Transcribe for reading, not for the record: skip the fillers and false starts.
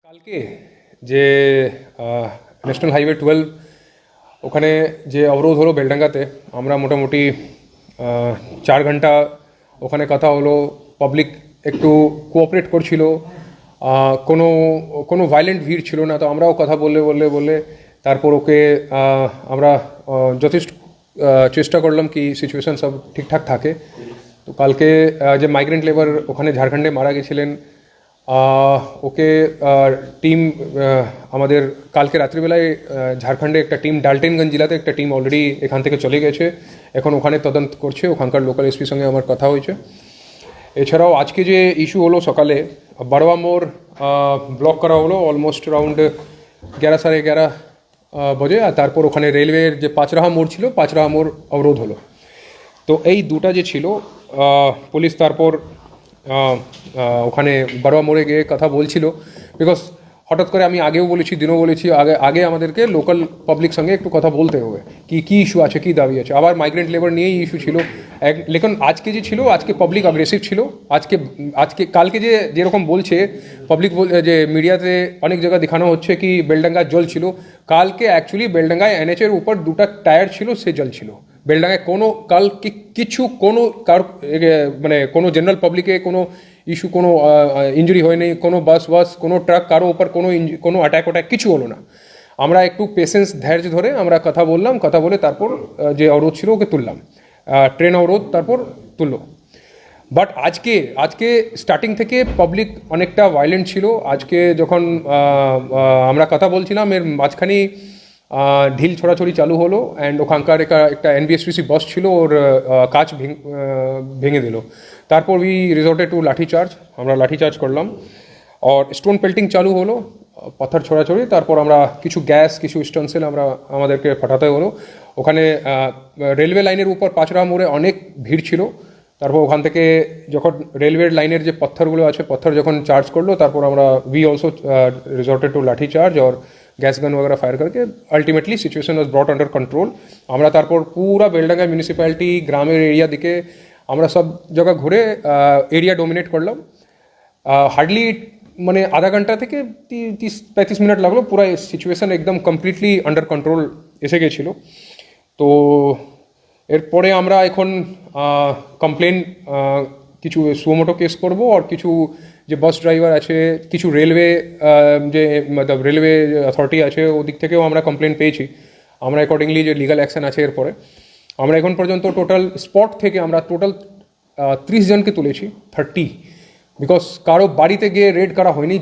কালকে যে national highway 12 ওখানে যে অবরোধ হলো বেলডাঙ্গাতে, আমরা মোটামুটি 4 ঘন্টা ওখানে কথা হলো। পাবলিক একটু কোঅপারেট করছিল, কোনো কোনো ভায়োলেন্ট ভিড় ছিল না। তো আমরাও কথা বললে বললে বললে তারপর ওকে আমরা যথেষ্ট চেষ্টা করলাম কি সিচুয়েশান সব ঠিকঠাক থাকে। তো কালকে যে মাইগ্রেন্ট লেবার ওখানে ঝাড়খণ্ডে মারা গেছিলেন, ওকে টিম আমাদের কালকে রাত্রিবেলায় ঝাড়খণ্ডে একটা টিম, ডালটেনগঞ্জ জেলাতে একটা টিম অলরেডি এখান থেকে চলে গেছে, এখন ওখানে তদন্ত করছে। ওখানকার লোকাল এসপির সঙ্গে আমার কথা হয়েছে। এছাড়াও আজকে যে ইস্যু হলো সকালে, বারোয়া মোড় ব্লক করা হলো অলমোস্ট অ্যারাউন্ড 11 সাড়ে 11 বাজে। আর তারপর ওখানে রেলওয়ের যে পাঁচরাহা মোড় ছিল, পাঁচরাহা মোড় অবরোধ হলো। তো এই দুটা যে ছিল, পুলিশ তারপর ওখানে বারোয়া মোড়ে গিয়ে কথা বলছিল। বিকজ হঠাৎ করে আমি আগেও বলেছি, দিনও বলেছি, আগে আমাদেরকে লোকাল পাবলিক সঙ্গে একটু কথা বলতে হবে কি ইস্যু আছে, কি দাবি আছে। আবার মাইগ্রেন্ট লেবার নিয়েই ইস্যু ছিল। লেকিন আজকে যে ছিল, আজকে পাবলিক অ্যাগ্রেসিভ ছিল। আজকে কালকে যেরকম বলছে পাবলিক, যে মিডিয়াতে অনেক জায়গায় দেখানো হচ্ছে কি বেলডাঙ্গা জল ছিল, কালকে অ্যাকচুয়ালি বেলডাঙ্গায় এনএচের উপর দুটা টায়ার ছিল, সে জল ছিল। বেলডাঙ্গায় কিছু মানে কোনো জেনারেল পাবলিকে কোনো ইস্যু, কোনো ইঞ্জুরি হয়নি, কোনো বাস কোনো ট্রাক কারো ওপর কোনো অ্যাটাক কিছু হলো না। আমরা একটু পেশেন্স ধৈর্য ধরে আমরা কথা বললাম, কথা বলে তারপর যে অবরোধ ছিল ওকে তুললাম, ট্রেন অবরোধ তারপর তুললো। বাট আজকে স্টার্টিং থেকে পাবলিক অনেকটা ভায়োলেন্ট ছিল। আজকে যখন আমরা কথা বলছিলাম, এর মাঝখানে ঢিল ছড়াছড়ি চালু হলো। অ্যান্ড ওখানকার একটা এনবিএসটিসি বাস ছিল, ওর কাঁচ ভেঙে দিল। তারপর উই রিসর্টেড টু লাঠিচার্জ, আমরা লাঠিচার্জ করলাম। আর স্টোন পেল্টিং চালু হলো, পাথর ছড়াছড়ি। তারপর আমরা কিছু গ্যাস, কিছু স্টোনসেল আমাদেরকে ফাটাতে হলো। ওখানে রেলওয়ে লাইনের উপর পাঁচরাহা মোড়ে অনেক ভিড় ছিল। তারপর ওখান থেকে যখন রেলওয়ের লাইনের যে পাথরগুলো আছে, পাথর যখন চার্জ করলো, তারপর আমরা উই অলসো রিসর্টেড টু লাঠি চার্জ और गैस गन वगैरह फायर करके ultimately situation was brought under control. আমরা তারপর পুরা বেলডাঙ্গা মিউনিসিপ্যালিটি, গ্রামের এরিয়া দিকে আমরা সব জায়গা ঘুরে এরিয়া ডোমিনেট করলাম। হার্ডলি মানে আধা ঘন্টা থেকে 30-35 মিনিট লাগলো, পুরো সিচুয়েশন একদম কমপ্লিটলি আন্ডার কন্ট্রোল এসে গেছিলো। তো এরপরে আমরা এখন কমপ্লেন কিছু সুমোটো কেস করব, আর কিছু যে বাস ড্রাইভার আছে, কিছু রেলওয়ে যে মতলব রেলওয়ে অথরিটি আছে, ওদিক থেকেও আমরা কমপ্লেন পেয়েছি। আমরা অ্যাকর্ডিংলি যে লিগাল অ্যাকশন আছে এরপরে আমরা এখন পর্যন্ত টোটাল স্পট থেকে আমরা টোটাল 30 জনকে তুলেছি, 30। বিকজ কারো বাড়িতে গিয়ে রেড করা হয়নি।